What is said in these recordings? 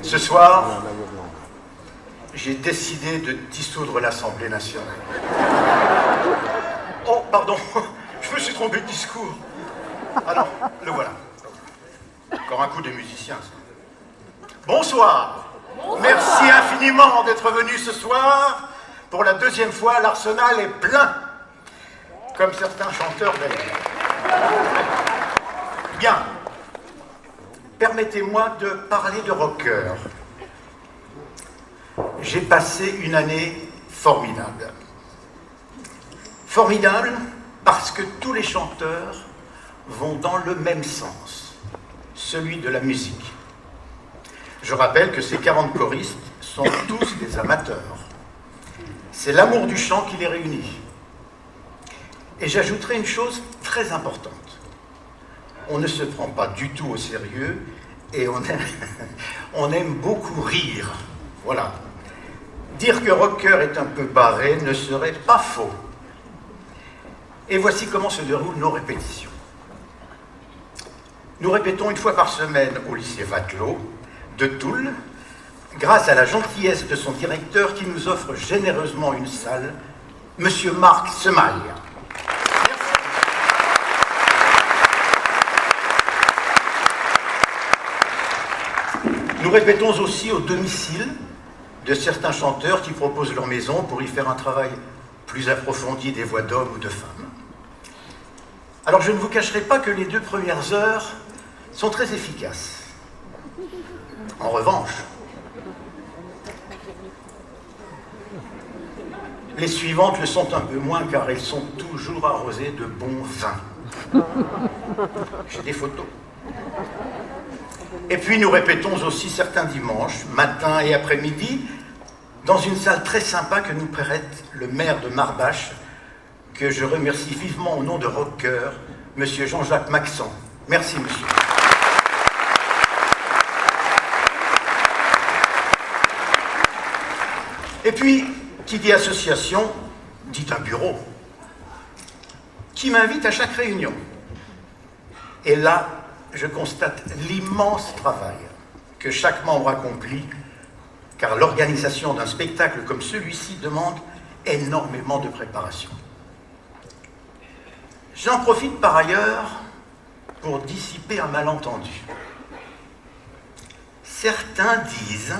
Ce soir, j'ai décidé de dissoudre l'Assemblée nationale. Oh, pardon, je me suis trompé de discours. Ah non, le voilà. Encore un coup des musiciens, ça. Bonsoir. Merci infiniment d'être venu ce soir. Pour la deuxième fois, l'Arsenal est plein, comme certains chanteurs d'ailleurs. Bien. Permettez-moi de parler de rocker. J'ai passé une année formidable. Formidable parce que tous les chanteurs vont dans le même sens, celui de la musique. Je rappelle que ces 40 choristes sont tous des amateurs. C'est l'amour du chant qui les réunit. Et j'ajouterai une chose très importante. On ne se prend pas du tout au sérieux et on aime beaucoup rire. Voilà. Dire que rocker est un peu barré ne serait pas faux. Et voici comment se déroulent nos répétitions. Nous répétons une fois par semaine au lycée Vatelot de Toul, grâce à la gentillesse de son directeur qui nous offre généreusement une salle, Monsieur Marc Semaille. Nous répétons aussi au domicile de certains chanteurs qui proposent leur maison pour y faire un travail plus approfondi des voix d'hommes ou de femmes. Alors je ne vous cacherai pas que les 2 premières heures sont très efficaces. En revanche, les suivantes le sont un peu moins car elles sont toujours arrosées de bon vin. J'ai des photos. Et puis nous répétons aussi certains dimanches, matin et après-midi, dans une salle très sympa que nous prête le maire de Marbache, que je remercie vivement au nom de Rocker, Monsieur Jean-Jacques Maxent. Merci, monsieur. Et puis, qui dit association, dit un bureau, qui m'invite à chaque réunion. Et là, je constate l'immense travail que chaque membre accomplit, car l'organisation d'un spectacle comme celui-ci demande énormément de préparation. J'en profite par ailleurs pour dissiper un malentendu. Certains disent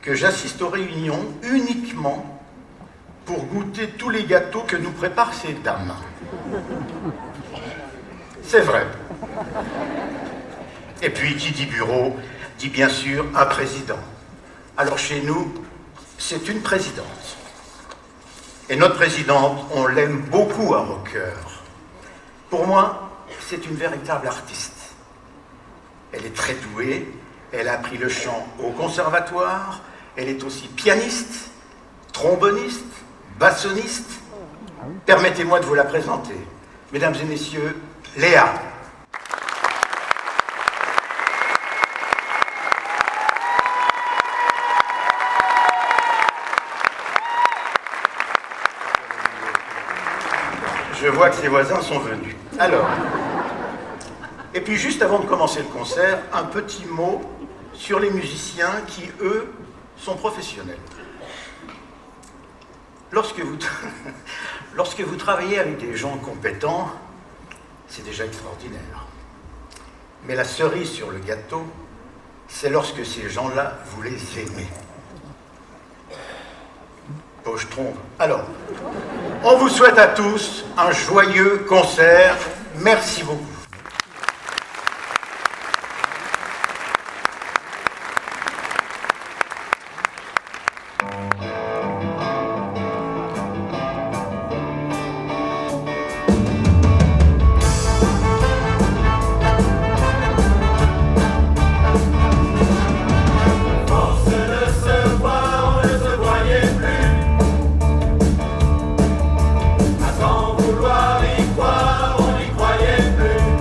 que j'assiste aux réunions uniquement pour goûter tous les gâteaux que nous préparent ces dames. C'est vrai. Et puis, qui dit bureau, dit bien sûr un président. Alors chez nous, c'est une présidente. Et notre présidente, on l'aime beaucoup à Rocker. Pour moi, c'est une véritable artiste. Elle est très douée, elle a appris le chant au conservatoire, elle est aussi pianiste, tromboniste, bassoniste. Permettez-moi de vous la présenter. Mesdames et messieurs, Léa. Je vois que ses voisins sont venus. Alors, et puis juste avant de commencer le concert, un petit mot sur les musiciens qui, eux, sont professionnels. Lorsque vous travaillez avec des gens compétents, c'est déjà extraordinaire. Mais la cerise sur le gâteau, c'est lorsque ces gens-là, vous les aimez. Poche-trompe. Alors, on vous souhaite à tous un joyeux concert. Merci beaucoup. Vouloir y croire, on n'y croyait plus.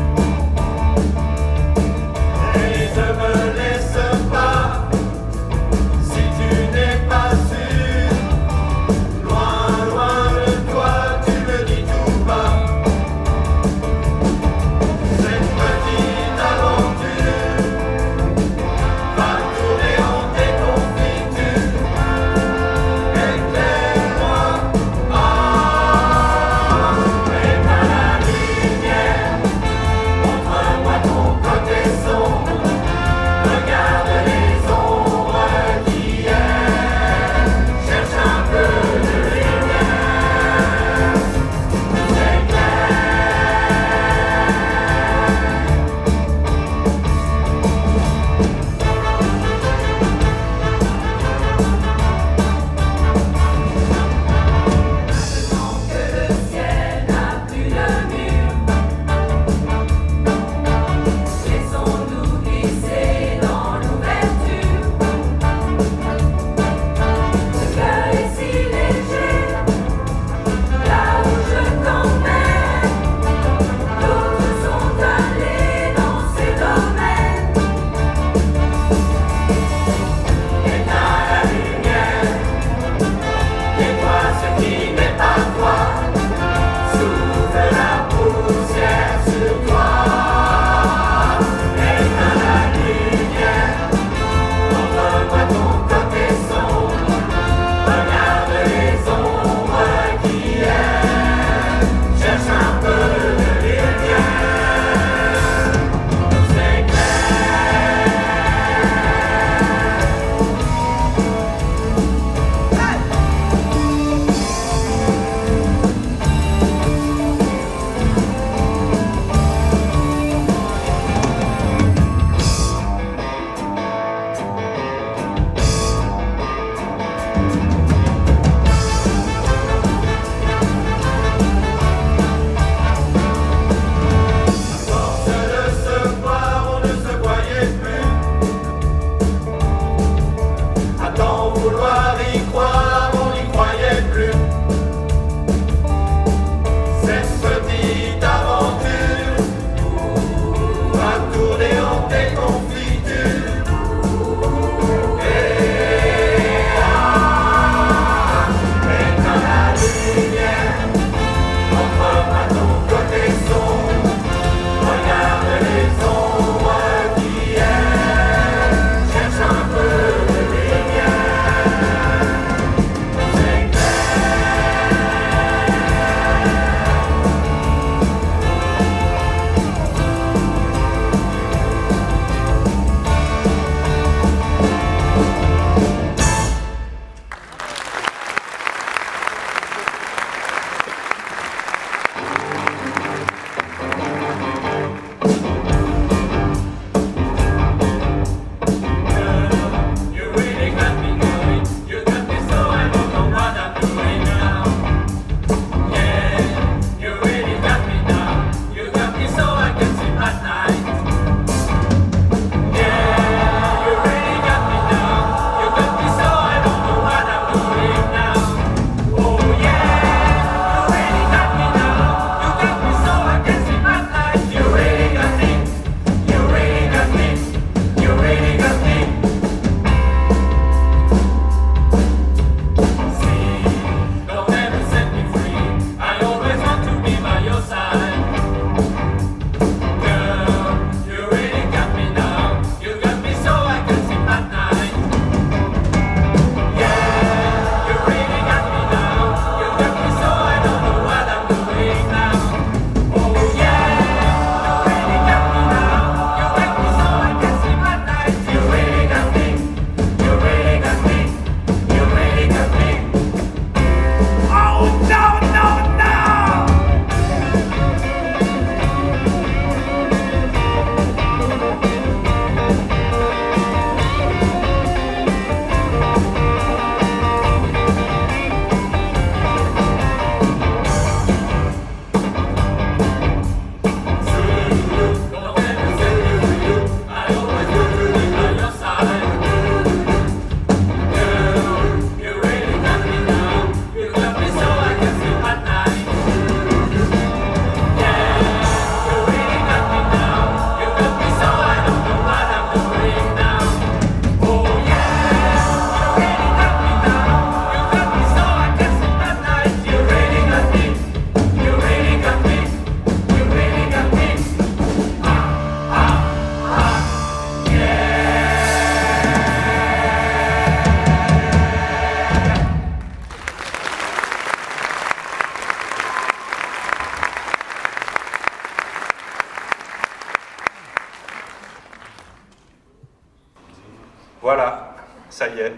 Voilà, ça y est.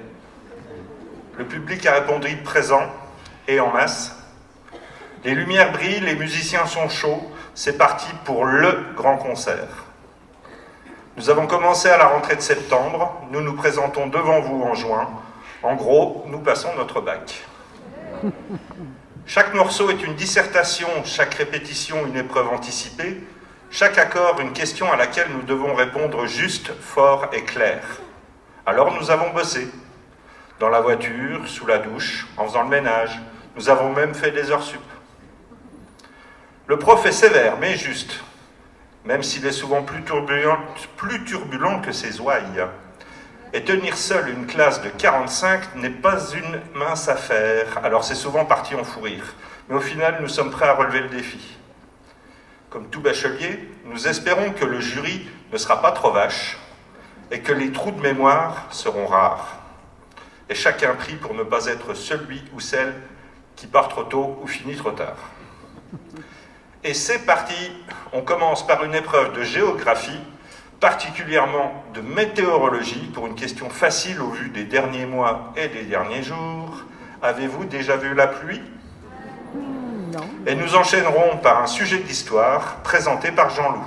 Le public a répondu présent et en masse. Les lumières brillent, les musiciens sont chauds. C'est parti pour le grand concert. Nous avons commencé à la rentrée de septembre. Nous nous présentons devant vous en juin. En gros, nous passons notre bac. Chaque morceau est une dissertation, chaque répétition une épreuve anticipée, chaque accord une question à laquelle nous devons répondre juste, fort et clair. Alors nous avons bossé. Dans la voiture, sous la douche, en faisant le ménage. Nous avons même fait des heures sup. Le prof est sévère, mais juste, même s'il est souvent plus turbulent que ses ouailles. Et tenir seul une classe de 45 n'est pas une mince affaire, alors c'est souvent parti en fou rire. Mais au final, nous sommes prêts à relever le défi. Comme tout bachelier, nous espérons que le jury ne sera pas trop vache et que les trous de mémoire seront rares. Et chacun prie pour ne pas être celui ou celle qui part trop tôt ou finit trop tard. Et c'est parti, on commence par une épreuve de géographie, particulièrement de météorologie, pour une question facile au vu des derniers mois et des derniers jours. Avez-vous déjà vu la pluie ? Non. Et nous enchaînerons par un sujet d'histoire présenté par Jean-Loup.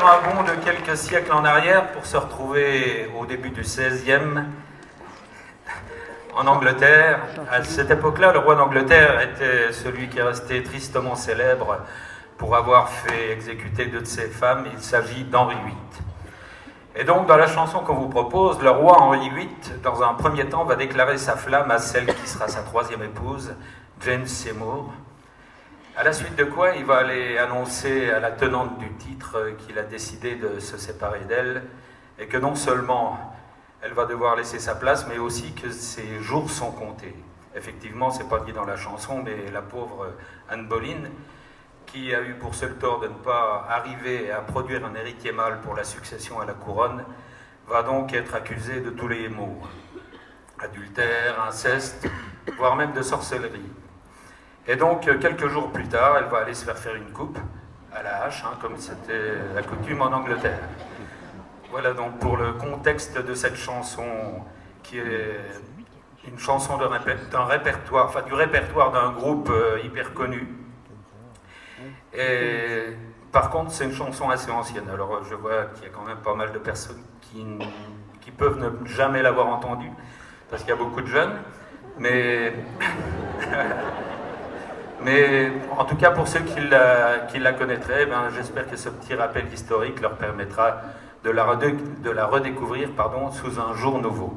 Un bond de quelques siècles en arrière pour se retrouver au début du XVIe en Angleterre. À cette époque-là, le roi d'Angleterre était celui qui est resté tristement célèbre pour avoir fait exécuter deux de ses femmes. Il s'agit d'Henri VIII. Et donc, dans la chanson qu'on vous propose, le roi Henri VIII, dans un premier temps, va déclarer sa flamme à celle qui sera sa troisième épouse, Jane Seymour. À la suite de quoi, il va aller annoncer à la tenante du titre qu'il a décidé de se séparer d'elle et que non seulement elle va devoir laisser sa place, mais aussi que ses jours sont comptés. Effectivement, c'est pas dit dans la chanson, mais la pauvre Anne Boleyn, qui a eu pour seul tort de ne pas arriver à produire un héritier mâle pour la succession à la couronne, va donc être accusée de tous les maux. Adultère, inceste, voire même de sorcellerie. Et donc, quelques jours plus tard, elle va aller se faire une coupe à la hache, hein, comme c'était la coutume en Angleterre. Voilà donc pour le contexte de cette chanson, qui est une chanson d'un répertoire, enfin du répertoire d'un groupe hyper connu. Et par contre, c'est une chanson assez ancienne. Alors, je vois qu'il y a quand même pas mal de personnes qui peuvent ne jamais l'avoir entendue, parce qu'il y a beaucoup de jeunes. Mais en tout cas, pour ceux qui la connaîtraient, ben, j'espère que ce petit rappel historique leur permettra de la redécouvrir sous un jour nouveau.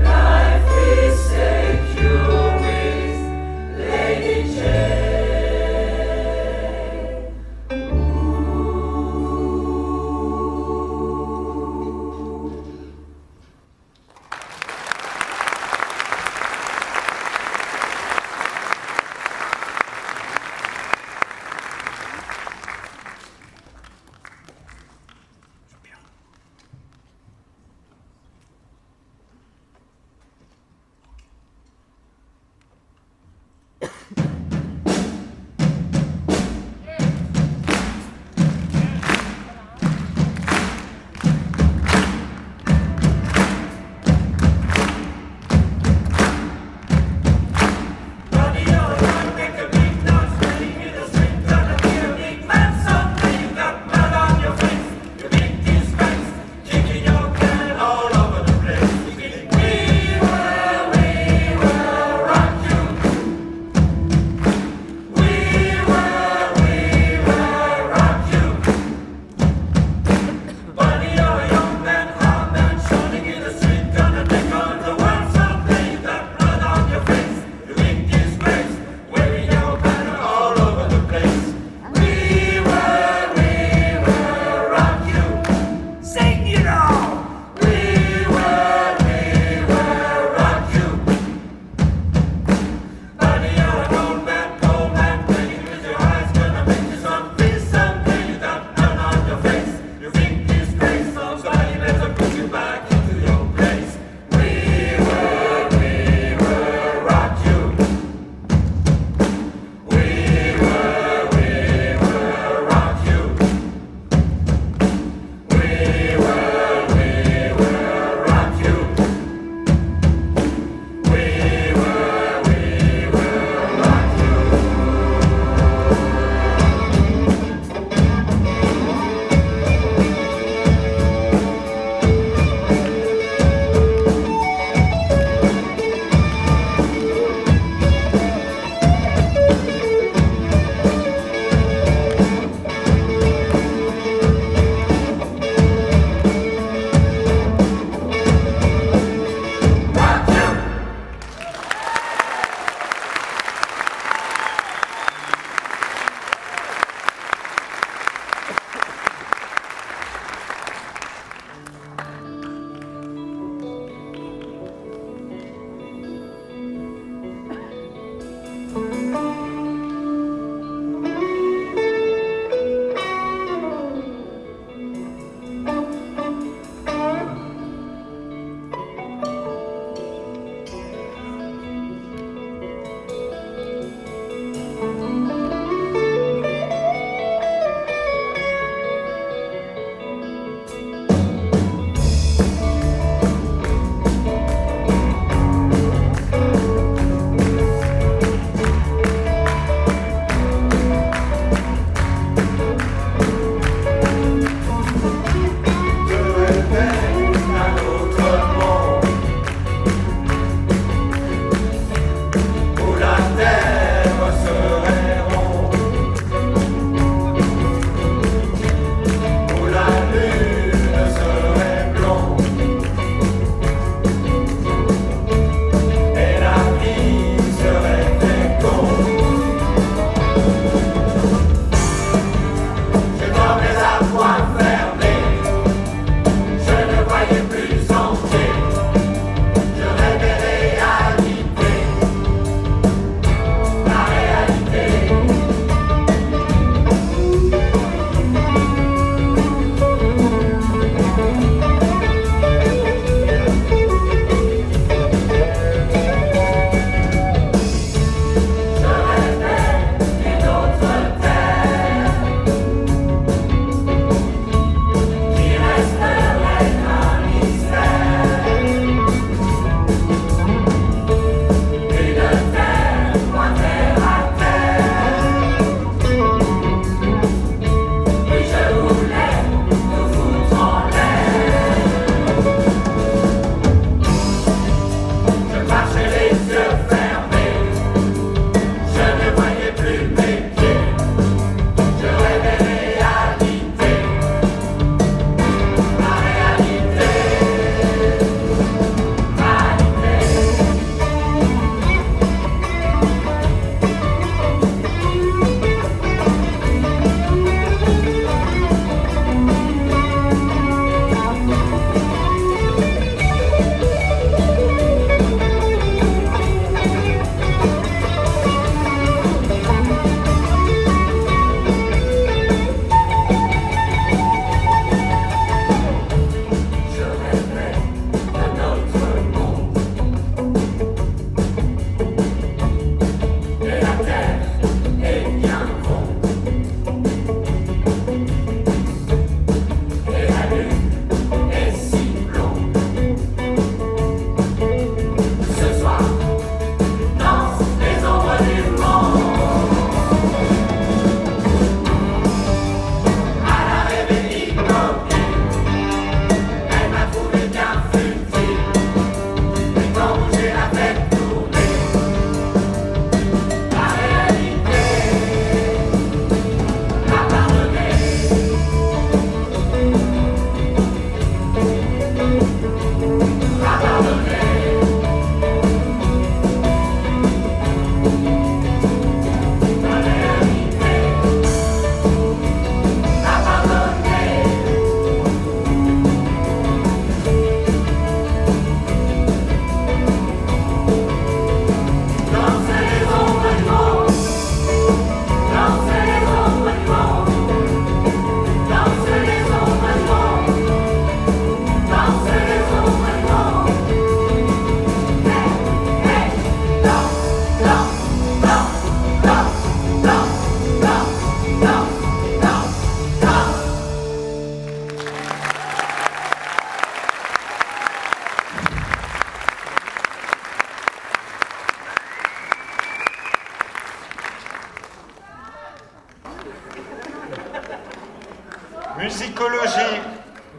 Love.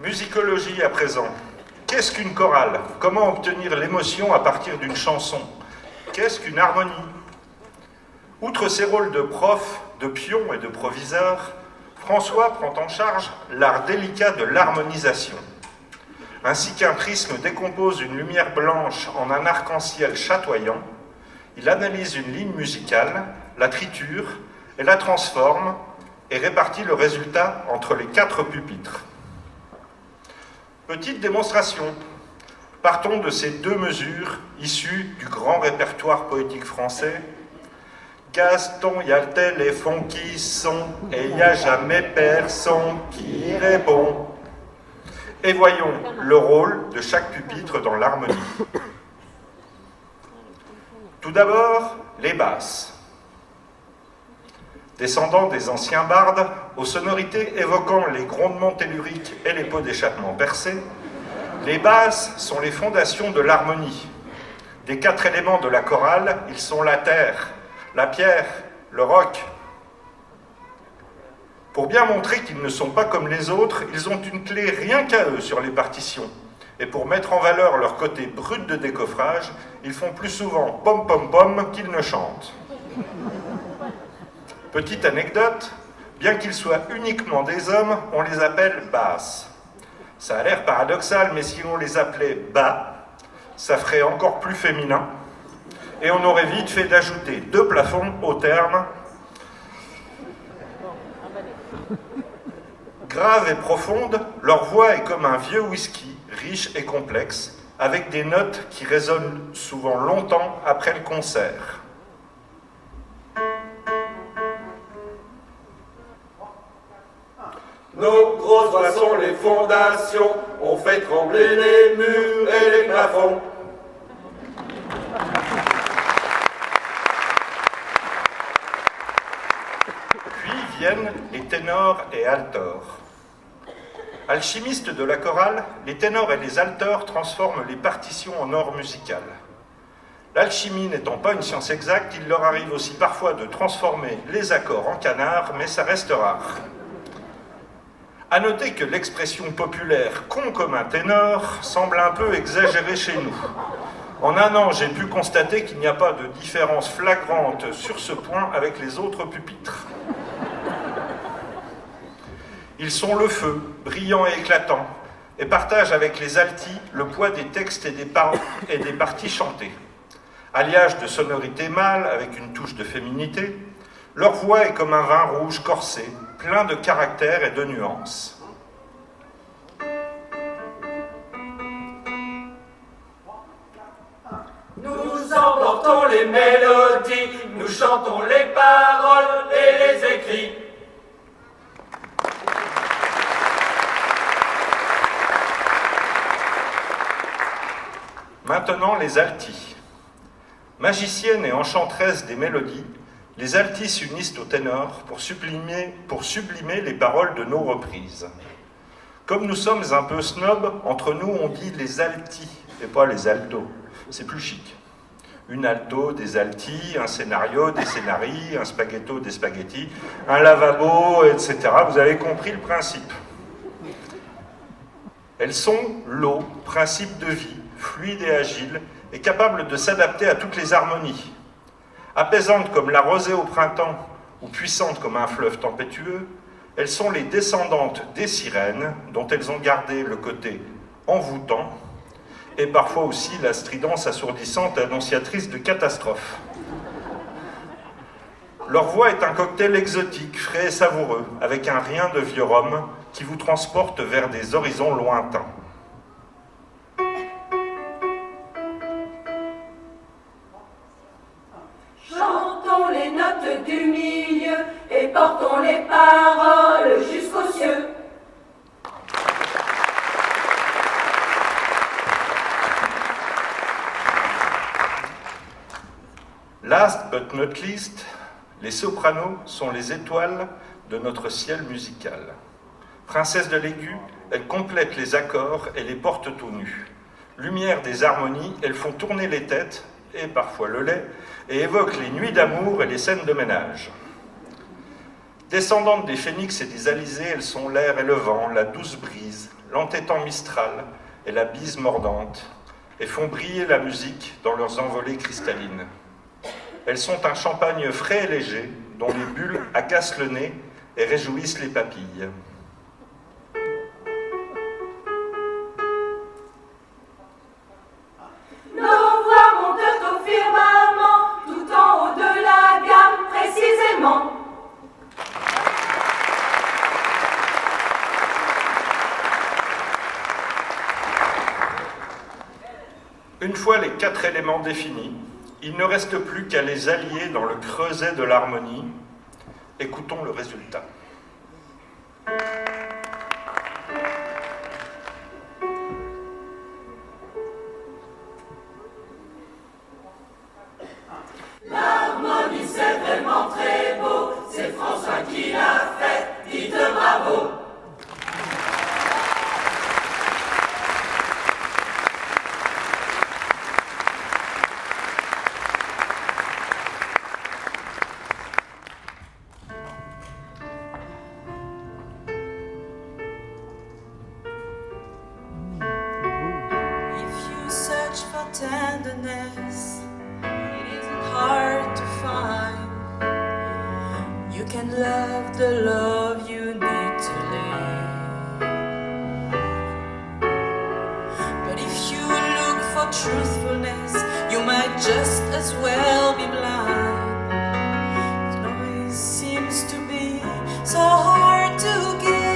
musicologie à présent. Qu'est-ce qu'une chorale? Comment obtenir l'émotion à partir d'une chanson? Qu'est-ce qu'une harmonie? Outre ses rôles de prof, de pion et de proviseur, François prend en charge l'art délicat de l'harmonisation. Ainsi qu'un prisme décompose une lumière blanche en un arc-en-ciel chatoyant, il analyse une ligne musicale, la triture et la transforme et répartit le résultat entre les 4 pupitres. Petite démonstration. Partons de ces 2 mesures issues du grand répertoire poétique français. Gaston, y a le téléphone qui sonne et y a jamais personne qui répond. Et voyons le rôle de chaque pupitre dans l'harmonie. Tout d'abord, les basses. Descendant des anciens bardes, aux sonorités évoquant les grondements telluriques et les pots d'échappement percés, les basses sont les fondations de l'harmonie. Des 4 éléments de la chorale, ils sont la terre, la pierre, le roc. Pour bien montrer qu'ils ne sont pas comme les autres, ils ont une clé rien qu'à eux sur les partitions. Et pour mettre en valeur leur côté brut de décoffrage, ils font plus souvent pom pom pom qu'ils ne chantent. Petite anecdote, bien qu'ils soient uniquement des hommes, on les appelle basses. Ça a l'air paradoxal, mais si on les appelait bas, ça ferait encore plus féminin. Et on aurait vite fait d'ajouter 2 plafonds au terme. Grave et profonde, leur voix est comme un vieux whisky, riche et complexe, avec des notes qui résonnent souvent longtemps après le concert. Nos grosses voix sont les fondations, on fait trembler les murs et les plafonds. Puis viennent les ténors et altors. Alchimistes de la chorale, les ténors et les altors transforment les partitions en or musical. L'alchimie n'étant pas une science exacte, il leur arrive aussi parfois de transformer les accords en canards, mais ça reste rare. À noter que l'expression populaire « con comme un ténor » semble un peu exagérée chez nous. En un an, j'ai pu constater qu'il n'y a pas de différence flagrante sur ce point avec les autres pupitres. Ils sont le feu, brillants et éclatants, et partagent avec les altis le poids des textes et des parties chantées. Alliage de sonorités mâles avec une touche de féminité, leur voix est comme un vin rouge corsé, plein de caractère et de nuances. Nous emportons les mélodies, nous chantons les paroles et les écrits. Maintenant les altis. Magiciennes et enchanteresses des mélodies, les altis s'unissent au ténor pour sublimer les paroles de nos reprises. Comme nous sommes un peu snobs, entre nous on dit les altis et pas les altos. C'est plus chic. Une alto, des altis, un scénario, des scénarii, un spaghetto, des spaghettis, un lavabo, etc. Vous avez compris le principe. Elles sont l'eau, principe de vie, fluide et agile, et capable de s'adapter à toutes les harmonies. Apaisantes comme la rosée au printemps, ou puissantes comme un fleuve tempétueux, elles sont les descendantes des sirènes, dont elles ont gardé le côté envoûtant, et parfois aussi la stridence assourdissante annonciatrice de catastrophes. Leur voix est un cocktail exotique, frais et savoureux, avec un rien de vieux rhum qui vous transporte vers des horizons lointains. Chantons les notes du milieu et portons les paroles jusqu'aux cieux. Last but not least, les sopranos sont les étoiles de notre ciel musical. Princesses de l'aigu, elles complètent les accords et les portent tout nus. Lumière des harmonies, elles font tourner les têtes, et parfois le lait, et évoquent les nuits d'amour et les scènes de ménage. Descendantes des phénix et des alizés, elles sont l'air et le vent, la douce brise, l'entêtant mistral et la bise mordante, et font briller la musique dans leurs envolées cristallines. Elles sont un champagne frais et léger, dont les bulles agacent le nez et réjouissent les papilles. Nos voix montent au firmament, tout en haut de la gamme précisément. Une fois les 4 éléments définis, il ne reste plus qu'à les allier dans le creuset de l'harmonie. Écoutons le résultat. L'harmonie c'est vraiment très beau, c'est François qui l'a fait, dites bravo. Tenderness, it isn't hard to find. You can love the love you need to live. But if you look for truthfulness, you might just as well be blind. It always seems to be so hard to give.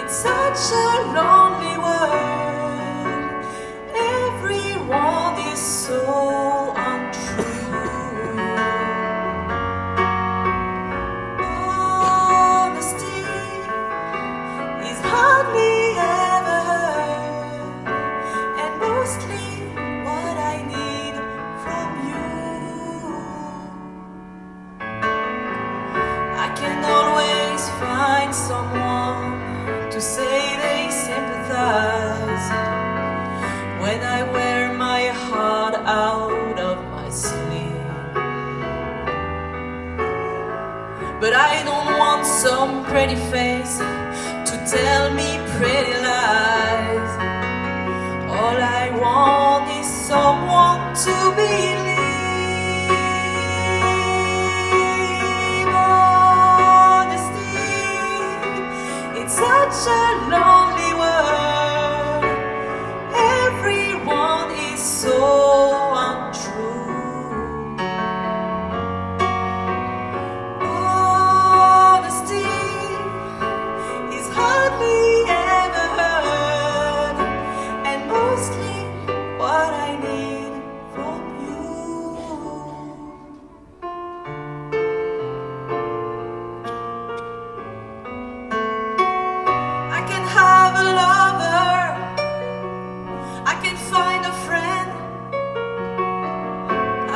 Such a lonely world. Everyone is so untrue. Honesty is hardly ever heard, and mostly what I need from you. I can always find someone to say they sympathize when I wear my heart out of my sleeve. But I don't want some pretty face to tell me pretty lies. All I want is someone to believe. Such a lonely world. Everyone is so untrue. Honesty is hardly ever heard, and mostly what I need from you. Have a lover, I can find a friend,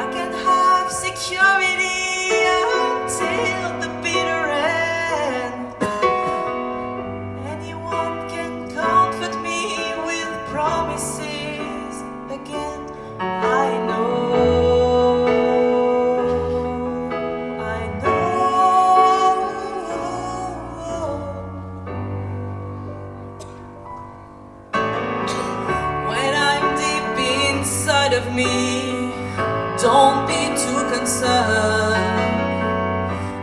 I can have security until the bitter end. Anyone can comfort me with promises again. I know. Of me, don't be too concerned.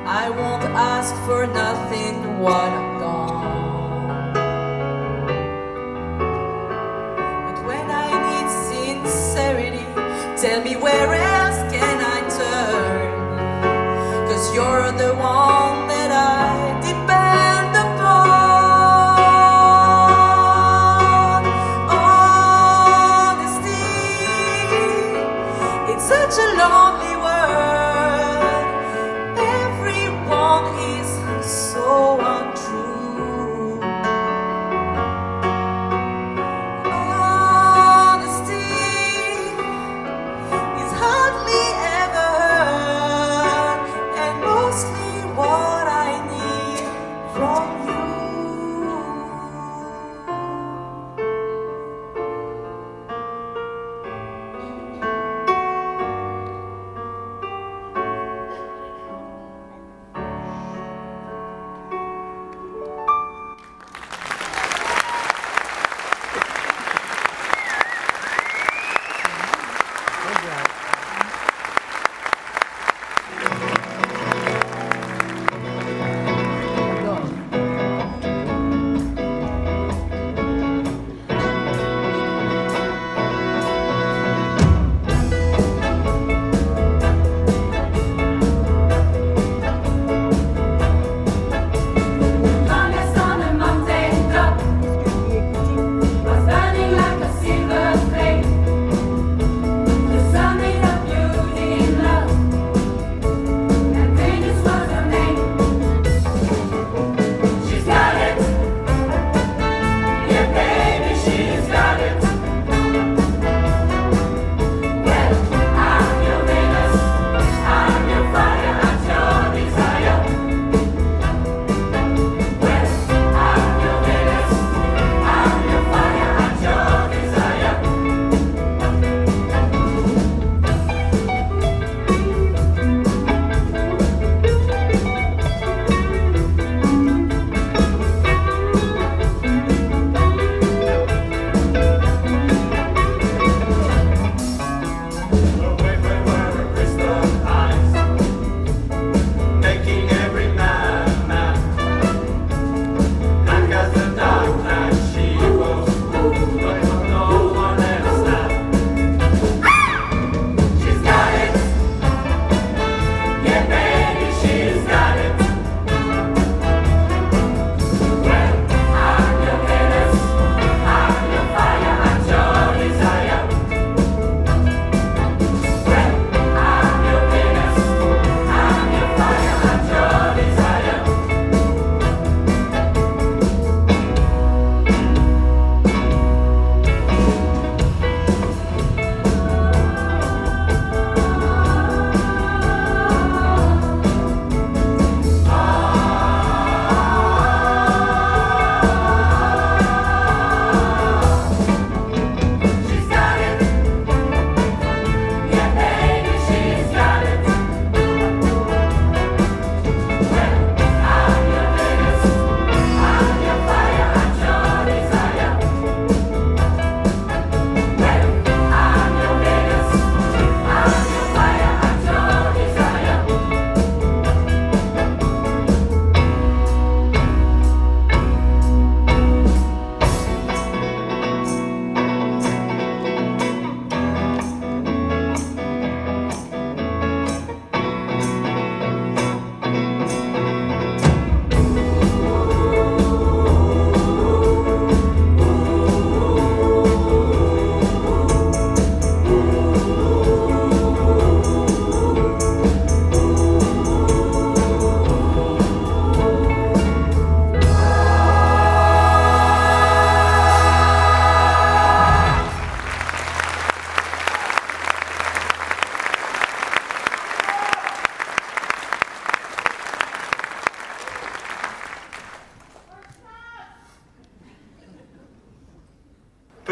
I won't ask for nothing while I'm gone. But when I need sincerity, tell me where else can I turn? 'Cause you're the one that I depend upon. Such a lonely world. Everyone is so untrue. Honesty is hardly ever heard, and mostly what I need from you.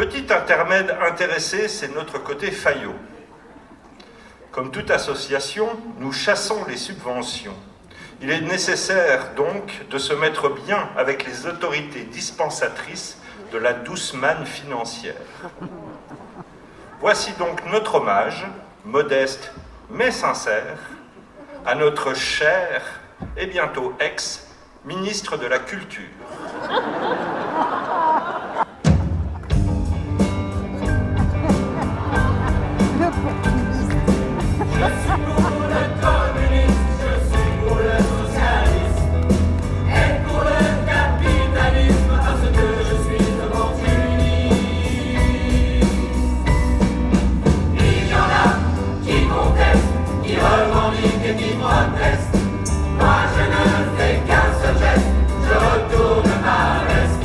Petit intermède intéressé, c'est notre côté Fayot. Comme toute association, nous chassons les subventions. Il est nécessaire donc de se mettre bien avec les autorités dispensatrices de la douce manne financière. Voici donc notre hommage, modeste mais sincère, à notre cher et bientôt ex-ministre de la Culture. Moi je ne fais qu'un seul geste, je retourne ma veste.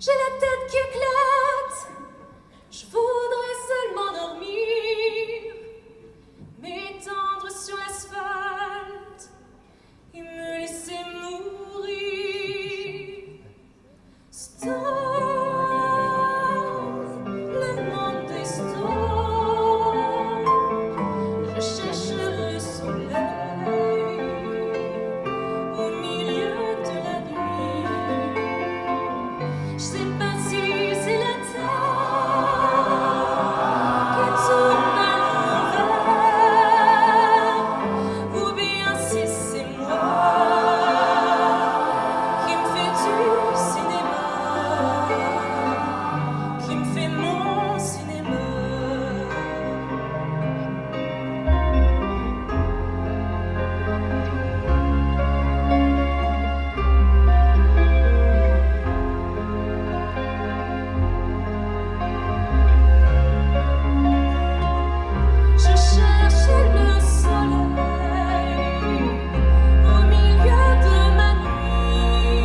J'ai la tête qui éclate, je voudrais seulement dormir, m'étendre sur l'asphalte et me laisser mourir. Stop, le monde est stop, je cherche le soleil au milieu de la nuit. Je sais pas si c'est la terre qui tourne à l'envers, ou bien si c'est moi qui me fais du cinéma, qui me fait mon cinéma. Je cherche le soleil au milieu de ma nuit.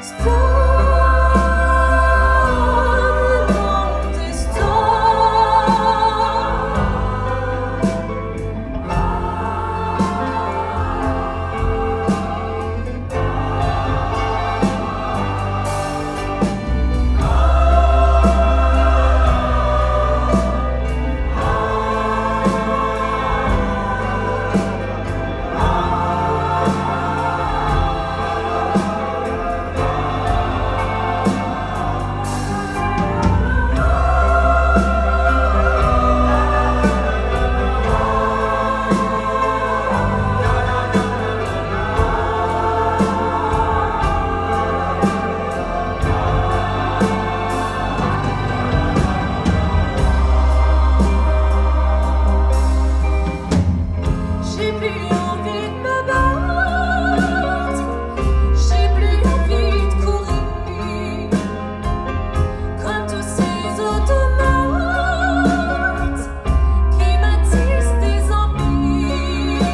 Stop, le monde est J'ai plus envie de me battre, j'ai plus envie de courir, comme tous ces automates qui m'attisent des empires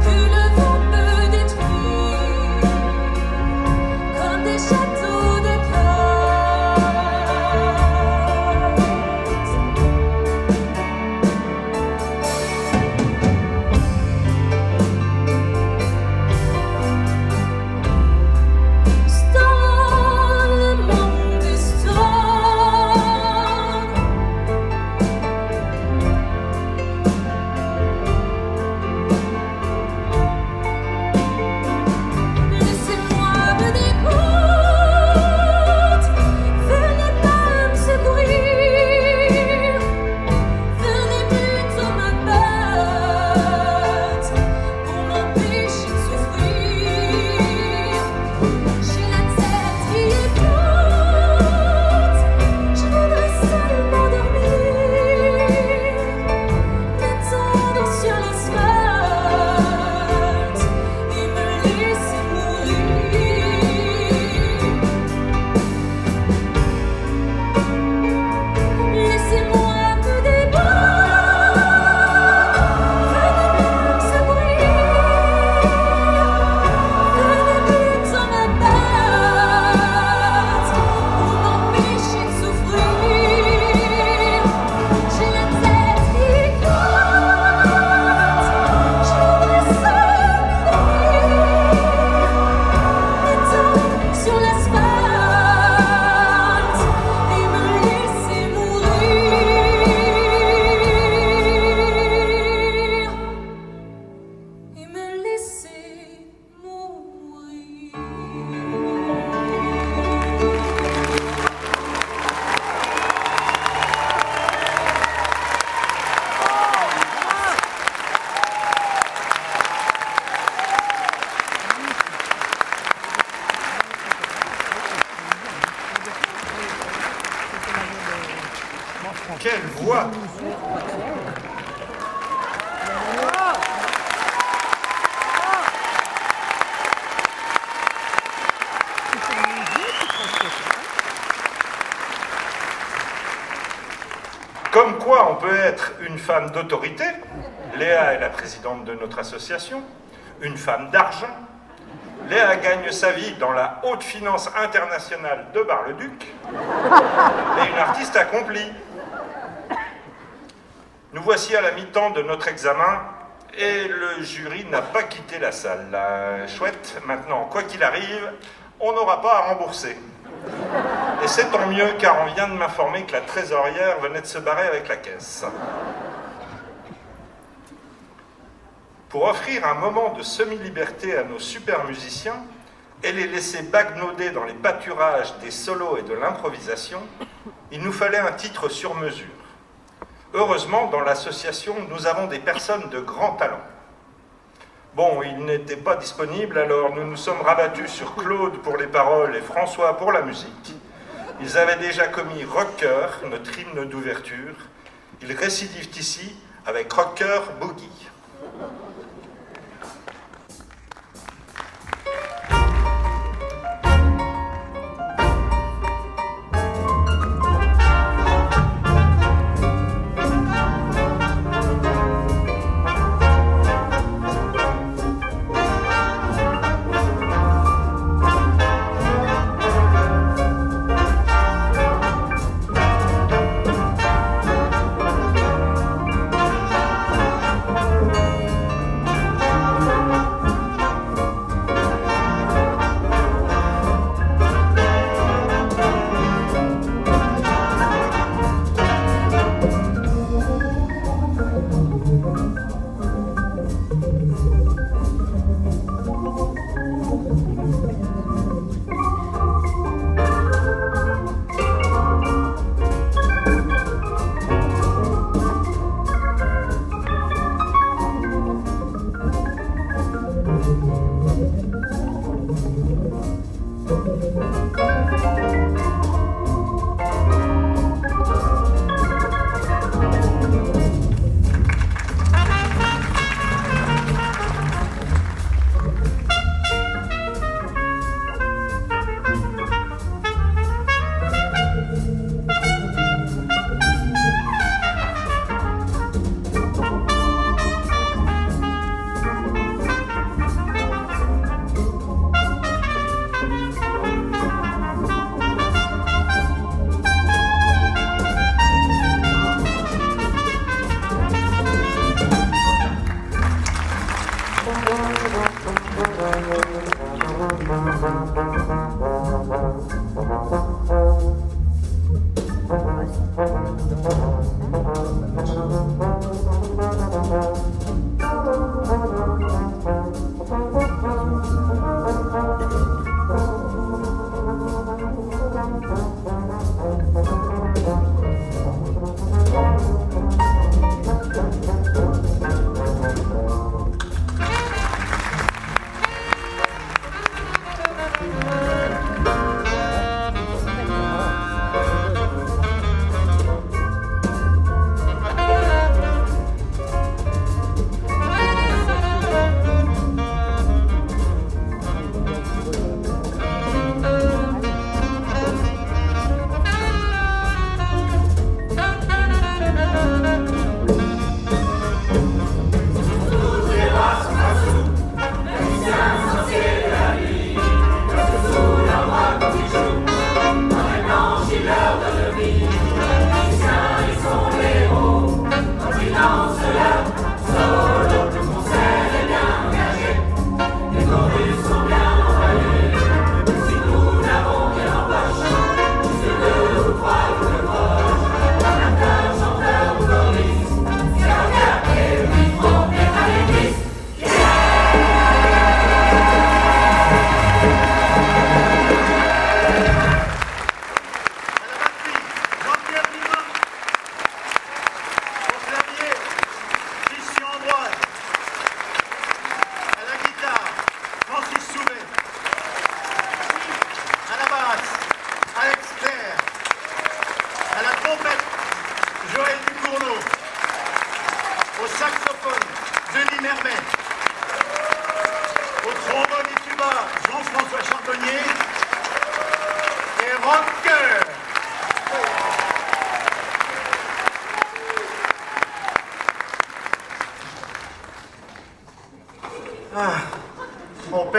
que le vent peut détruire, comme des châteaux de Stop, le monde est stop. Laissez-moi me dégoûte, venez pas me secourir, venez plutôt me battre pour m'empêcher de souffrir. J'ai la tête qui écoute, je voudrais seulement dormir, m'étendre sur l'asphalte et me laisser mourir. Laissez-moi me débattre, venez pas me secourir, venez plutôt me battre pour m'empêcher de souffrir. J'ai la tête qui écoute, je voudrais seulement dormir, m'étendre sur l'asphalte et me laisser mourir. Et me laisser mourir. Quelle voix! Comme quoi on peut être une femme d'autorité, Léa est la présidente de notre association, une femme d'argent. Léa gagne sa vie dans la haute finance internationale de Bar-le-Duc et une artiste accomplie. Nous voici à la mi-temps de notre examen et le jury n'a pas quitté la salle. Chouette, maintenant, quoi qu'il arrive, on n'aura pas à rembourser. Et c'est tant mieux car on vient de m'informer que la trésorière venait de se barrer avec la caisse. Pour offrir un moment de semi-liberté à nos super musiciens et les laisser bagnauder dans les pâturages des solos et de l'improvisation, il nous fallait un titre sur mesure. Heureusement, dans l'association, nous avons des personnes de grand talent. Bon, ils n'étaient pas disponibles, alors nous nous sommes rabattus sur Claude pour les paroles et François pour la musique. Ils avaient déjà commis Rocker, notre hymne d'ouverture. Ils récidivent ici avec Rocker Boogie.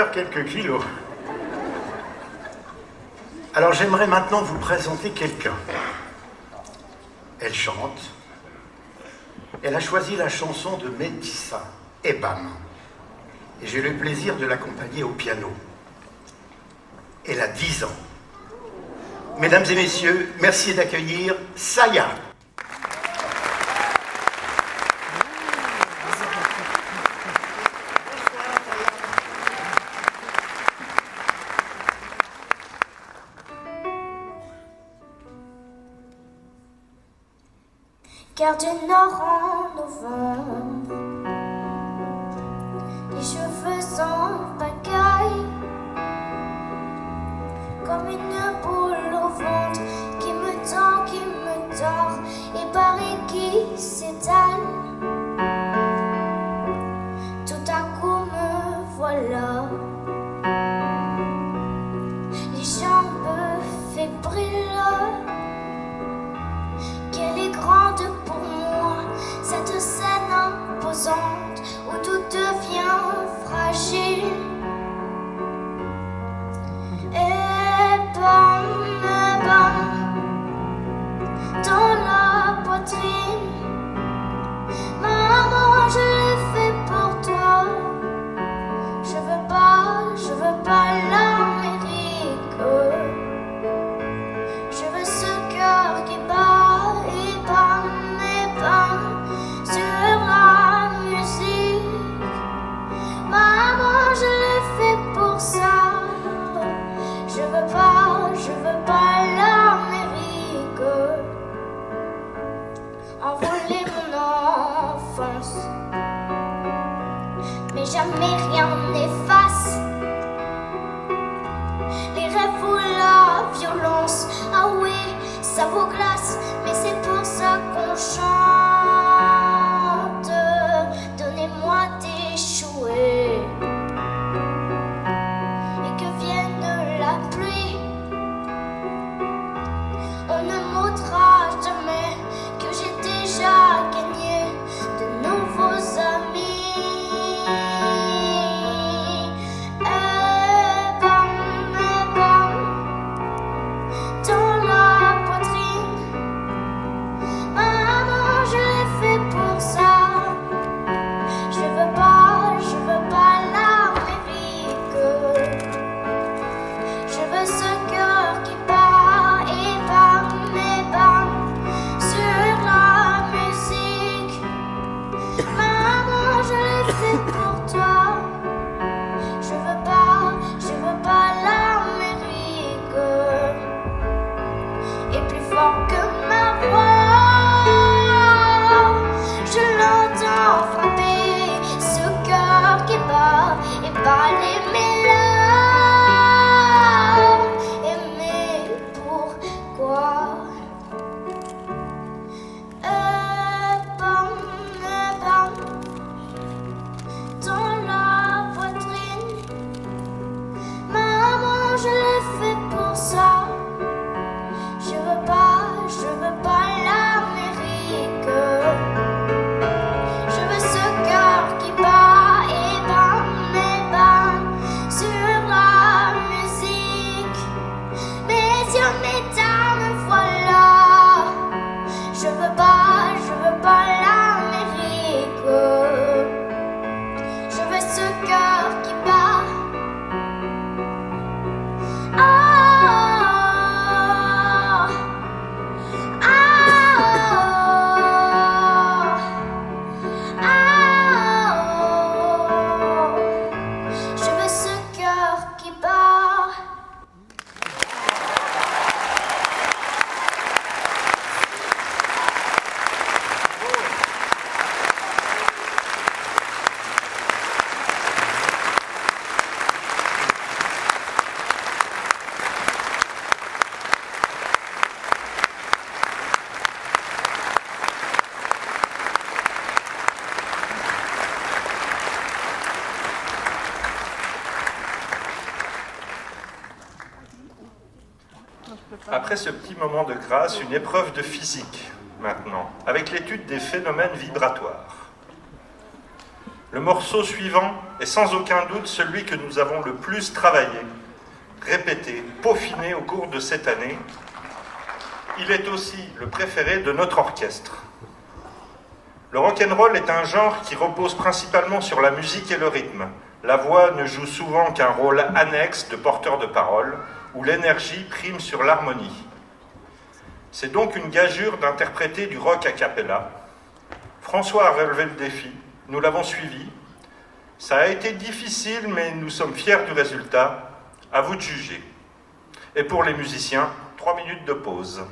perdre quelques kilos. Alors j'aimerais maintenant vous présenter quelqu'un. Elle chante. Elle a choisi la chanson de Métissa, Ebam. Et j'ai le plaisir de l'accompagner au piano. Elle a 10 ans. Mesdames et messieurs, merci d'accueillir Saya. Car du nord en novembre, les cheveux en pagaille, comme une boule au ventre qui me tord, et Paris qui s'étale. Tout à coup me voilà, les jambes fébriles. Qu'elle est grande pour moi, cette scène imposante où tout devient fragile. Et bam, dans la poitrine. Maman, je l'ai fait pour toi. Je veux pas l'Amérique. Je veux ce cœur qui bat et bam sur la musique. Maman, je l'ai fait pour ça. Je veux pas l'Amérique. Envoler mon enfance, mais jamais rien n'efface les rêves ou la violence. Ah oui, ça vous glace, mais c'est pour ça qu'on chante. Donnez-moi d'échouer et que vienne la pluie. On ne m'ôtera jamais que j'ai déjà gagné de nouveaux amis. Dans la poitrine. Maman, je l'ai fait pour ça. Je veux pas l'Amérique. Je veux ce cœur qui bat et bam sur la musique. Maman, je l'ai fait pour toi. Je veux pas l'Amérique. Et plus fort que ma voix, je l'entends frapper ce cœur qui bat et parler mes larmes. Mais pourquoi? Bam, dans la poitrine. Maman, je l'ai fait pour ça. Je veux pas l'Amérique. Je veux ce cœur qui bat et bam sur la musique. Mes yeux, mesdames, voilà. Je veux pas l'Amérique. Je veux ce cœur qui bat. Je veux ce cœur qui bat. Après ce petit moment de grâce, une épreuve de physique, maintenant, avec l'étude des phénomènes vibratoires. Le morceau suivant est sans aucun doute celui que nous avons le plus travaillé, répété, peaufiné au cours de cette année. Il est aussi le préféré de notre orchestre. Le rock'n'roll est un genre qui repose principalement sur la musique et le rythme. La voix ne joue souvent qu'un rôle annexe de porteur de parole, où l'énergie prime sur l'harmonie. C'est donc une gageure d'interpréter du rock a cappella. François a relevé le défi, nous l'avons suivi. Ça a été difficile, mais nous sommes fiers du résultat. À vous de juger. Et pour les musiciens, 3 minutes de pause.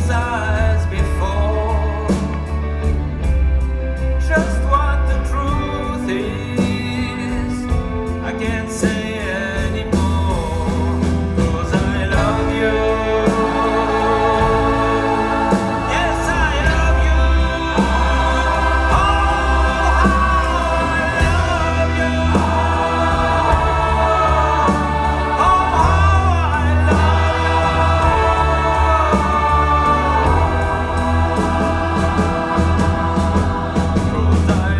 criticize before. Just what the truth is, I can't say anymore. 'Cause I love you. Yes, I love you. Oh, how I love you. Oh, how I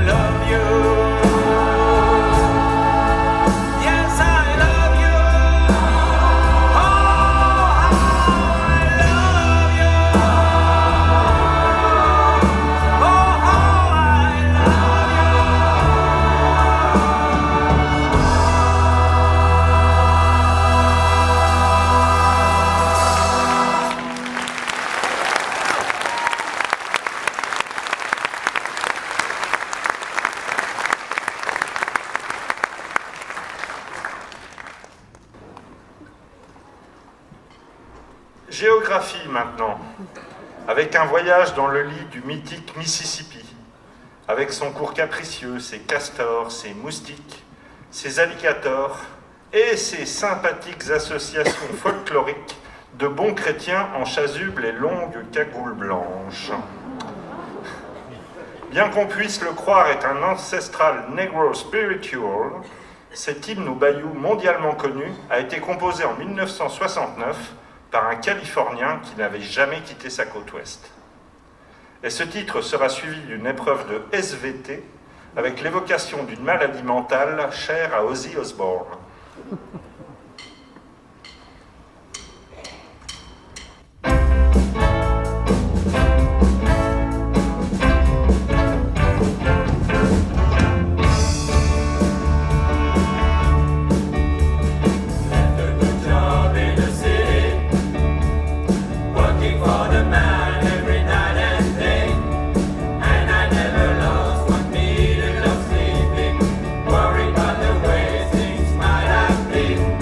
love you. Géographie maintenant, avec un voyage dans le lit du mythique Mississippi, avec son cours capricieux, ses castors, ses moustiques, ses alligators et ses sympathiques associations folkloriques de bons chrétiens en chasubles et longues cagoules blanches. Bien qu'on puisse le croire est un ancestral negro spiritual, cet hymne au bayou mondialement connu a été composé en 1969 par un Californien qui n'avait jamais quitté sa côte ouest. Et ce titre sera suivi d'une épreuve de SVT avec l'évocation d'une maladie mentale chère à Ozzy Osbourne. Worried about the way things might have been.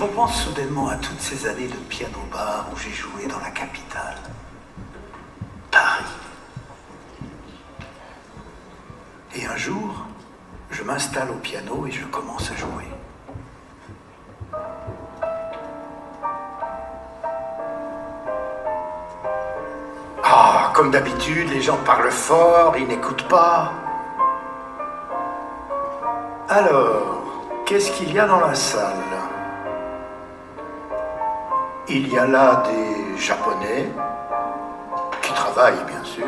repense soudainement à toutes ces années de piano-bar où j'ai joué dans la capitale, Paris. Et un jour, je m'installe au piano et je commence à jouer. Ah, comme d'habitude, les gens parlent fort, ils n'écoutent pas. Alors, qu'est-ce qu'il y a dans la salle? Il y a là des Japonais, qui travaillent bien sûr.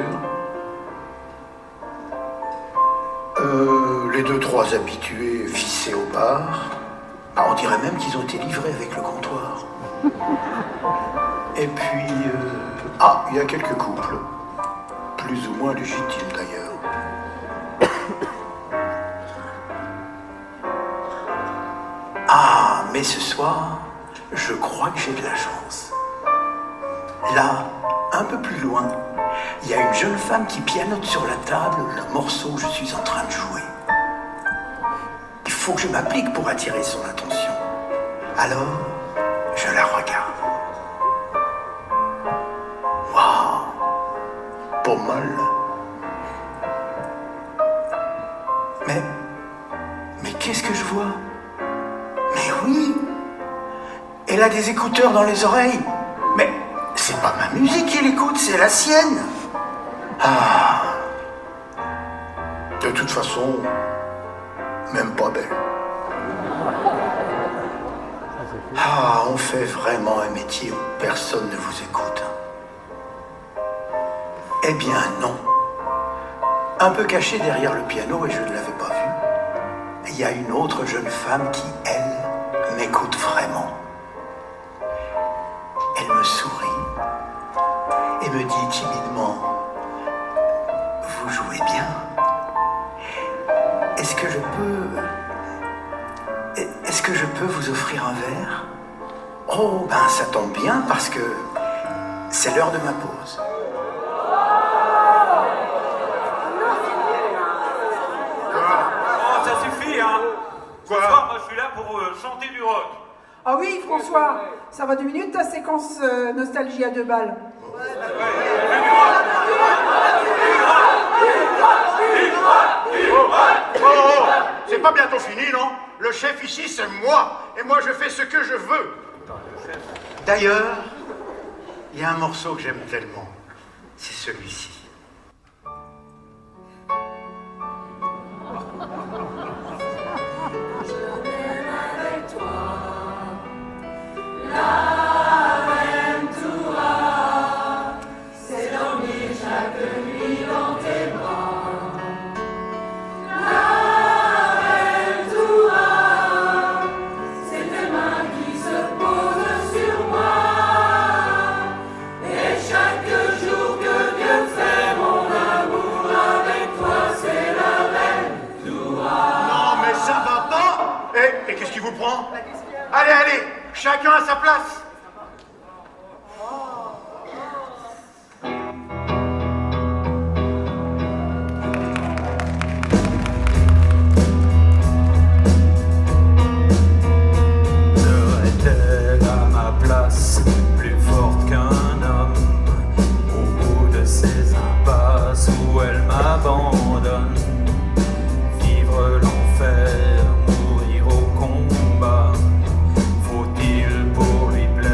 Les 2-3 habitués vissés au bar. Ah, on dirait même qu'ils ont été livrés avec le comptoir. Et puis, il y a quelques couples, plus ou moins légitimes d'ailleurs. Ah, mais ce soir, je crois que j'ai de la chance. Là, un peu plus loin, il y a une jeune femme qui pianote sur la table le morceau que je suis en train de jouer. Il faut que je m'applique pour attirer son attention. Alors, je la regarde. Waouh, pas mal. Mais qu'est-ce que je vois? Mais oui, elle a des écouteurs dans les oreilles. Mais c'est pas ma musique qu'elle écoute, c'est la sienne. Ah, de toute façon, même pas belle. Ah, on fait vraiment un métier où personne ne vous écoute. Eh bien non. Un peu caché derrière le piano, et je ne l'avais pas vu, il y a une autre jeune femme qui, elle, m'écoute vraiment. Elle me sourit et me dit timidement: vous jouez bien. Est-ce que je peux vous offrir un verre? Oh, ben ça tombe bien parce que c'est l'heure de ma pause. Oh, ça suffit, hein. Quoi? Ce soir, moi, je suis là pour chanter du rock. Ah oui, François, ça va 2 minutes ta séquence nostalgie à 2 balles. C'est pas bientôt fini, non? Le chef ici, c'est moi. Et moi, je fais ce que je veux. D'ailleurs, il y a un morceau que j'aime tellement. C'est celui-ci. Allez, allez, chacun à sa place. Serait-elle à ma place plus forte qu'un homme au bout de ces impasses où elle m'abandonne? Vivre l'enfer, mourir au combat, faut-il pour lui plaire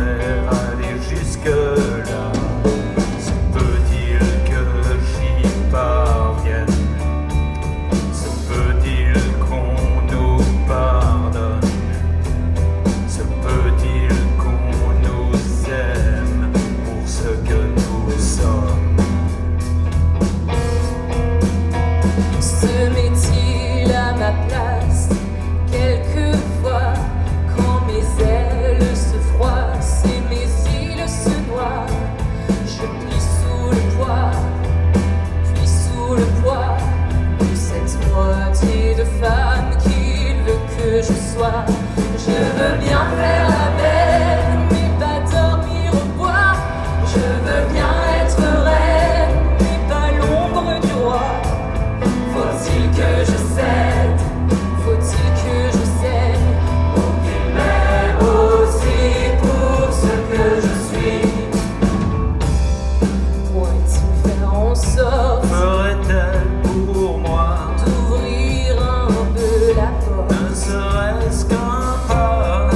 sorte ferait-elle pour moi d'ouvrir un peu la porte? ne serait-ce qu'un pas,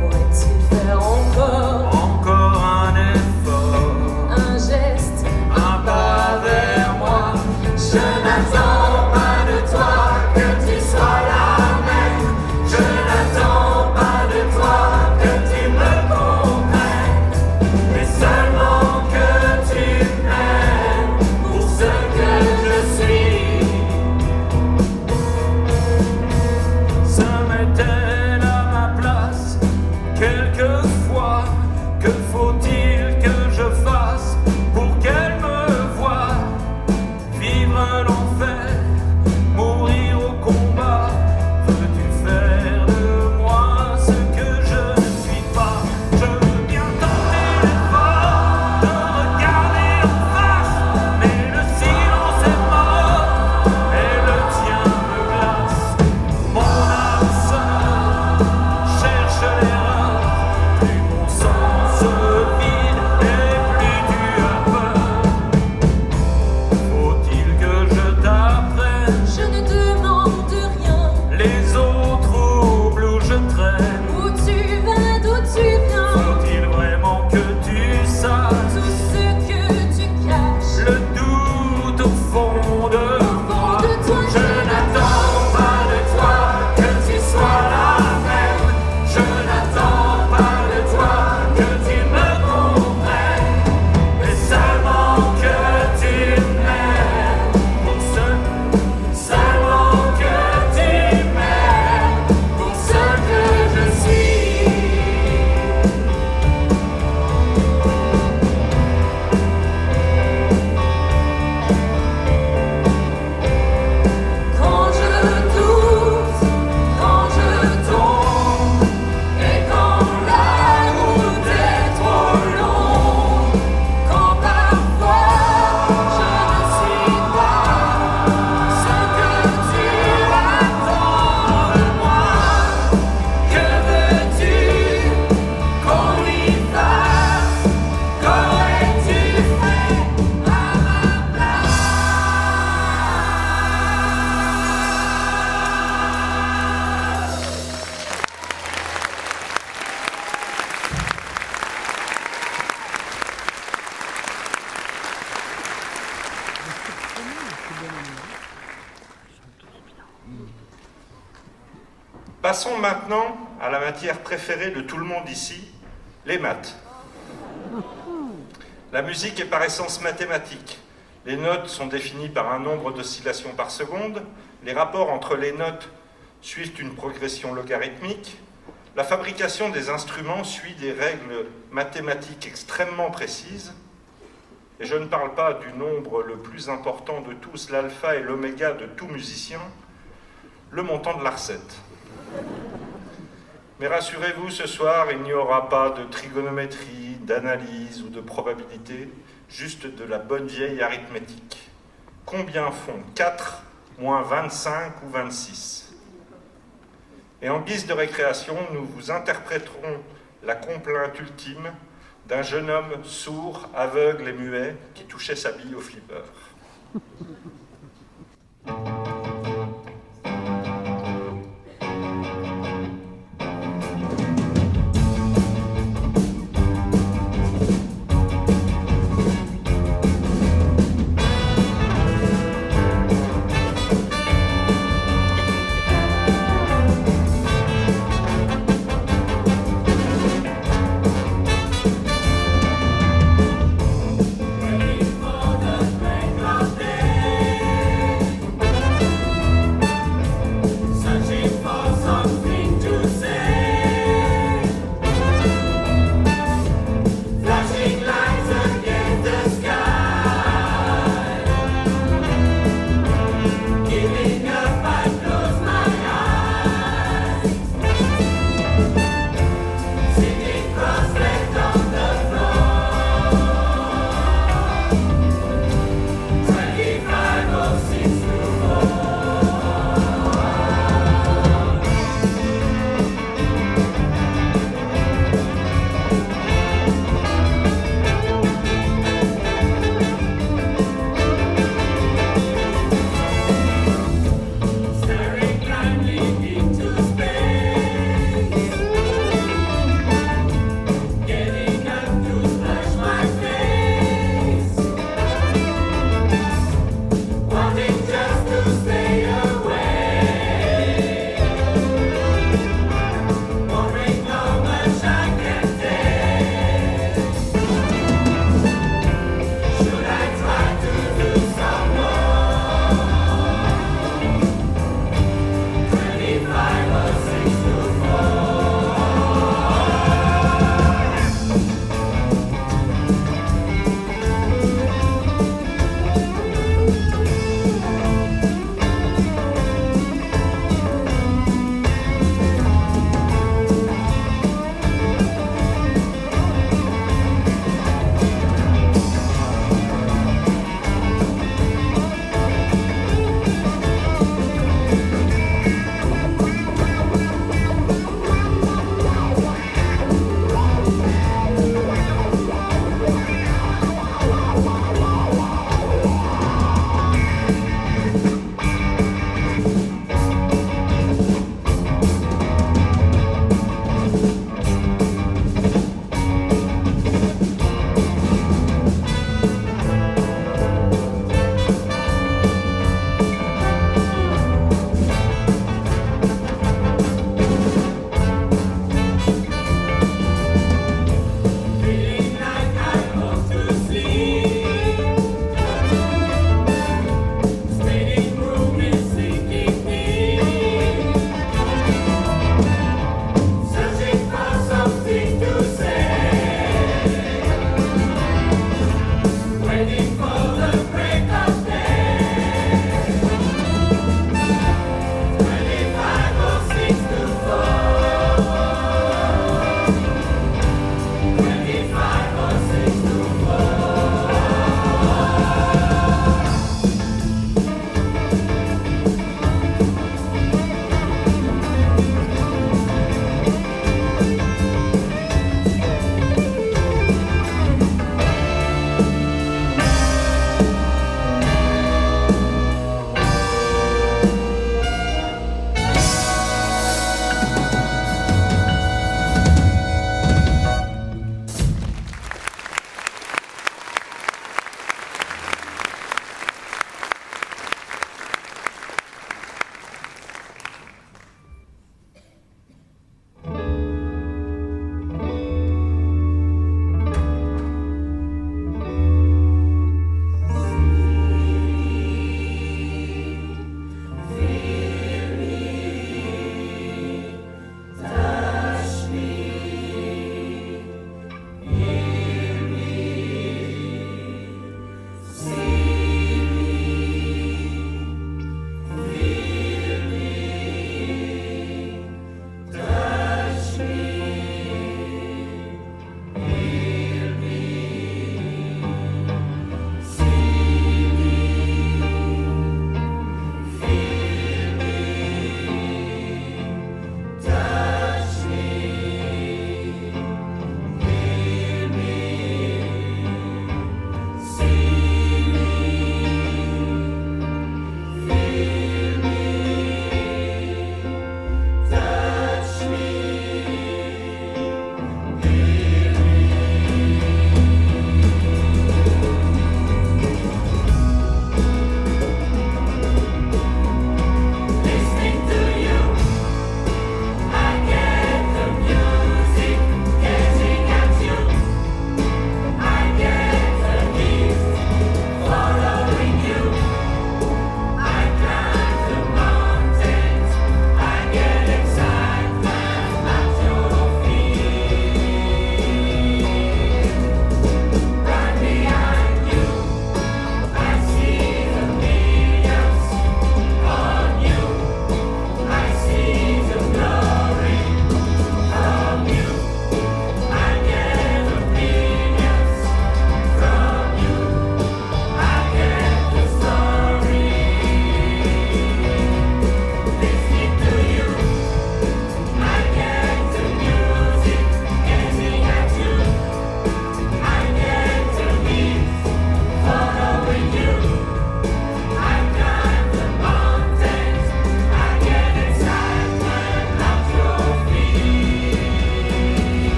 Pourrait-il faire encore un effort, un geste, un pas vers moi? Je n'attends pas de toi que tu sois la même. Je n'attends pas de toi que tu me comprennes, mais seulement que tu m'aimes pour ce que je suis. Se met-elle à ma place quelquefois? Que faut-il que je fasse pour qu'elle me voie? Vivre l'enfer, mourir au combat. Veux-tu faire de moi ce que je ne suis pas? Je veux bien tenter l'effort de regarder en face, mais le silence est mort et le tien me glace. Mon âme seule cherche l'erreur, plus mon sang se vide et plus tu as peur. Faut-il que je t'apprenne je ne demande rien. les eaux troubles où je traîne? Où tu vas, d'où tu viens, Faut-il vraiment que tu saches tout ce que tu caches le doute au fond de au fond moi? de toi. Je n'attends pas de toi que tu sois la même. Je n'attends pas de toi que tu me comprennes, mais seulement que tu m'aimes pour seulement que tu m'aimes pour ce que je suis. Quand je doute, quand je tombe, et quand la route est trop longue, quand parfois je ne suis pas ce que tu attends de moi, que veux-tu qu'on y fasse? Qu'aurais-tu fait à ma place? Passons maintenant à la matière préférée de tout le monde ici, les maths. La musique est par essence mathématique. Les notes sont définies par un nombre d'oscillations par seconde. Les rapports entre les notes suivent une progression logarithmique. La fabrication des instruments suit des règles mathématiques extrêmement précises. Et je ne parle pas du nombre le plus important de tous, l'alpha et l'oméga de tout musicien, le montant de la recette. Mais rassurez-vous, ce soir, il n'y aura pas de trigonométrie, d'analyse ou de probabilité, juste de la bonne vieille arithmétique. Combien font 4 moins 25 ou 26? Et en guise de récréation, nous vous interpréterons la complainte ultime d'un jeune homme sourd, aveugle et muet qui touchait sa bille au flipper. Ready for the break of day.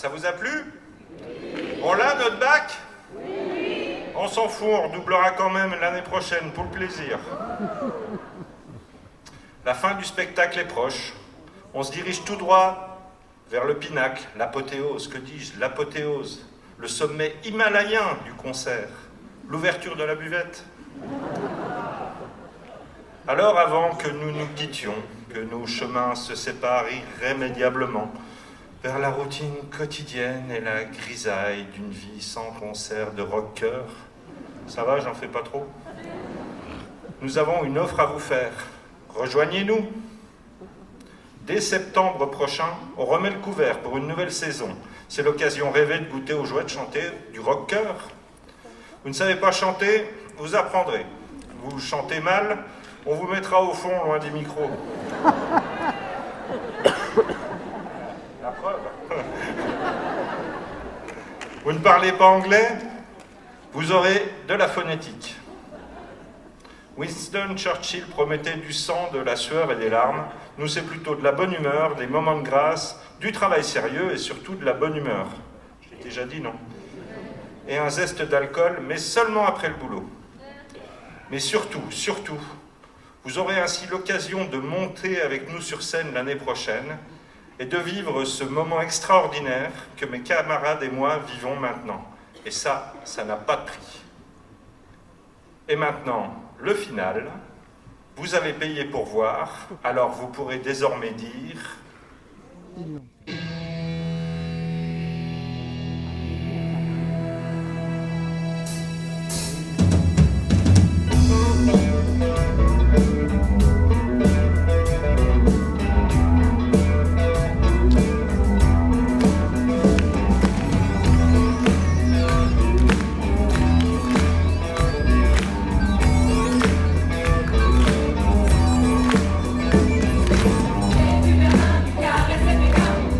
ça vous a plu? On l'a, notre bac? On s'en fout, on redoublera quand même l'année prochaine, pour le plaisir. La fin du spectacle est proche. On se dirige tout droit vers le pinacle, l'apothéose, que dis-je, l'apothéose, le sommet himalayen du concert, l'ouverture de la buvette. Alors, avant que nous nous quittions, que nos chemins se séparent irrémédiablement vers la routine quotidienne et la grisaille d'une vie sans concert de rock-cœur, ça va, j'en fais pas trop. Nous avons une offre à vous faire. Rejoignez-nous. Dès septembre prochain, on remet le couvert pour une nouvelle saison. C'est l'occasion rêvée de goûter aux joies de chanter du rock-cœur. Vous ne savez pas chanter, vous apprendrez. Vous chantez mal, on vous mettra au fond, loin des micros. La preuve. Vous ne parlez pas anglais, vous aurez de la phonétique. Winston Churchill promettait du sang, de la sueur et des larmes. Nous, c'est plutôt de la bonne humeur, des moments de grâce, du travail sérieux et surtout de la bonne humeur. Je l'ai déjà dit, non? Et un zeste d'alcool, mais seulement après le boulot. Mais surtout, vous aurez ainsi l'occasion de monter avec nous sur scène l'année prochaine et de vivre ce moment extraordinaire que mes camarades et moi vivons maintenant. Et ça n'a pas de prix. Et maintenant, le final, vous avez payé pour voir, alors vous pourrez désormais dire... Caresse mes gars.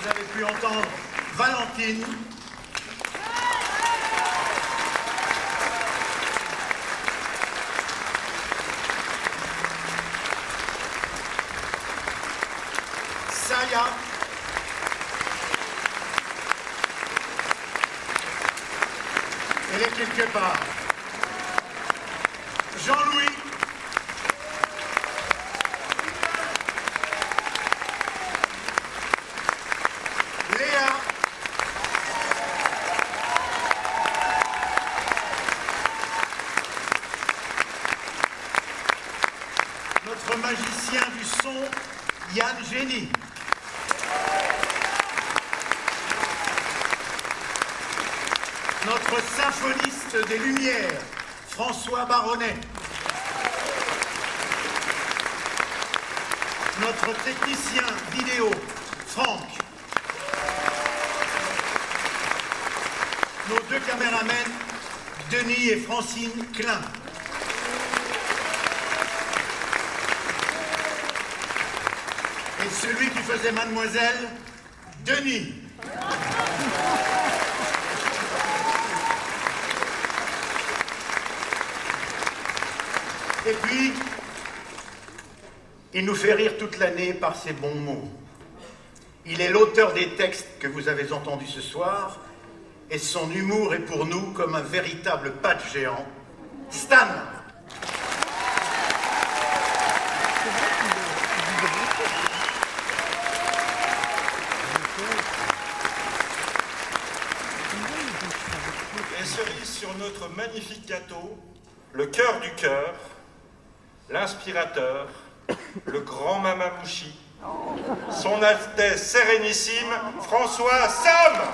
vous avez pu entendre Valentine. Saya. Elle est quelque part. Jean-Louis. Léa. Notre magicien du son, Yann Génie. Notre symphoniste des Lumières, François Baronnet. Notre technicien vidéo, Franck. Nos deux caméramens, Denis et Francine Klein. Et celui qui faisait Mademoiselle, Denis. Et puis, il nous fait rire toute l'année par ses bons mots. Il est l'auteur des textes que vous avez entendus ce soir, et son humour est pour nous comme un véritable patch géant. Stan! Et cerise sur notre magnifique gâteau, le cœur du cœur, l'inspirateur, le grand Mamamouchi, son Altesse Sérénissime, François Sam.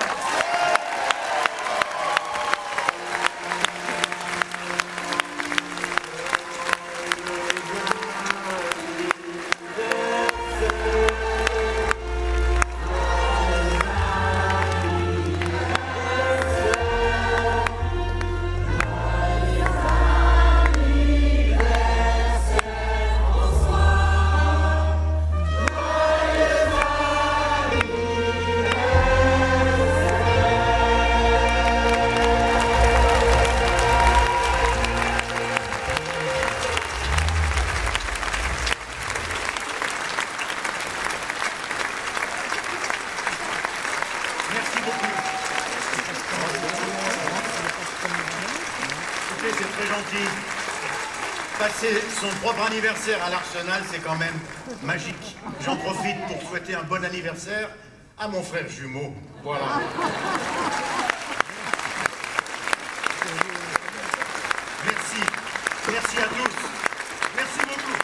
Passer son propre anniversaire à l'Arsenal, c'est quand même magique. J'en profite pour souhaiter un bon anniversaire à mon frère jumeau. Voilà. Merci. Merci à tous. Merci beaucoup.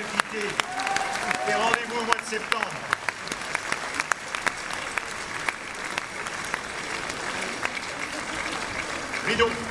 se quitter. Et rendez-vous au mois de septembre. Oui donc.